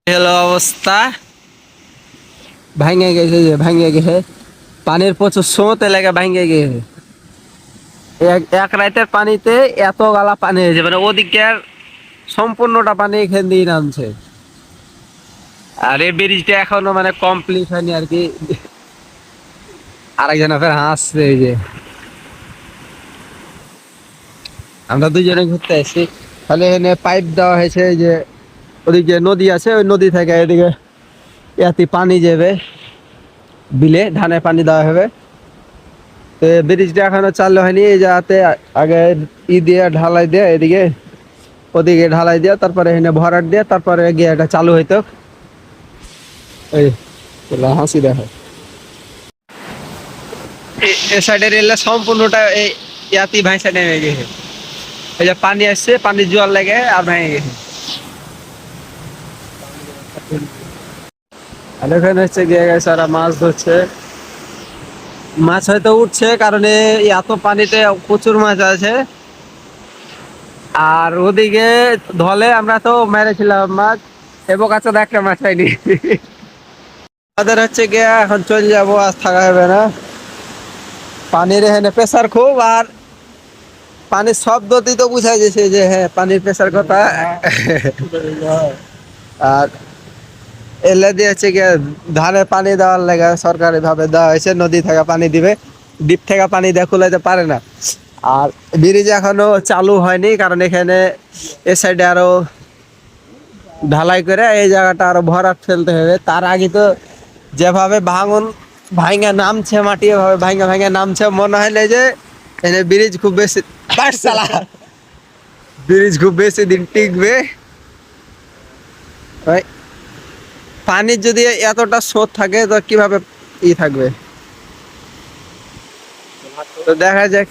হলো অবস্থা। ভাঙে গেছে পানির প্রচুর স্রোত এলাকা ভাঙে গেছে। এক রাতের পানিতে এত গালা পানি হয়েছে, মানে ওদিকের সম্পূর্ণটা পানি এখান দিয়ে নামছে। আর এই ব্রিজটা এখনো মানে কমপ্লিট হয়নি আর কি। আরেকজন ফের হাসছে এই যে আমরা দুজনে ঘুরতে আসছি। তাহলে এখানে পাইপ দেওয়া হয়েছে, এই যে ওদিকে নদী আছে, ওই নদী থেকে এদিকে এতে পানি যাবে, বিলে ধানে পানি দেওয়া হবে। তো ব্রিজটা এখনো চালু হয়নি, এই যাতে আগে দিয়ে ঢালাই দিয়ে এদিকে ওদিকে ঢালাই দিয়ে তারপরে এখানে ভরাট দিয়ে তারপরে গিয়ে এটা চালু হইতো। এই হাসি দেখো এ সাইডে রেলটা সম্পূর্ণটা এই ইয়াতি ভাইসা নেমে গেছে। এই যে পানি আসছে, পানির জোয়ার লেগে আর ভেঙে গেছে। আর এখানে হচ্ছে গিয়ে সারা মাছ ধরছে, মাছ হয়তো উঠছে কারণ এত পানিতে প্রচুর মাছ আছে। আর ওদিকে ধলে আমরা তো মেরেছিলাম মাছ, এবং কাছে একটা মাছ পাইনি। আমাদের হচ্ছে গিয়ে এখন চলে যাবো, আজ থাকা হবে না। পানির এখানে প্রেসার খুব, আর পানির শব্দতেই তো বুঝা যাচ্ছে যে হ্যাঁ পানির প্রেসার কথা। আর এলে দিয়েছে গিয়ে ধারে পানি দেওয়ার লেগে সরকারি ভাবে দেওয়া হয়েছে, নদী থেকে পানি দিবে, ডিপ থেকে পানি দিয়ে খুলাইতে পারে না। আর ব্রিজ এখনো চালু হয়নি কারণ এখানে এ সাইডে আরো ঢালাই করে এই জায়গাটা আরো ভরাট ফেলতে হবে। তার আগে তো যেভাবে ভাঙন ভাঙা নামছে, মাটি এভাবে ভাঙা ভাঙা নামছে, মনে হলে যে এনে ব্রিজ খুব বেশি ব্রিজ খুব বেশি দিন টিকবে। ওই পানির যদি এতটা স্রোত থাকে তো কিভাবে থাকবে, তো দেখা যাক।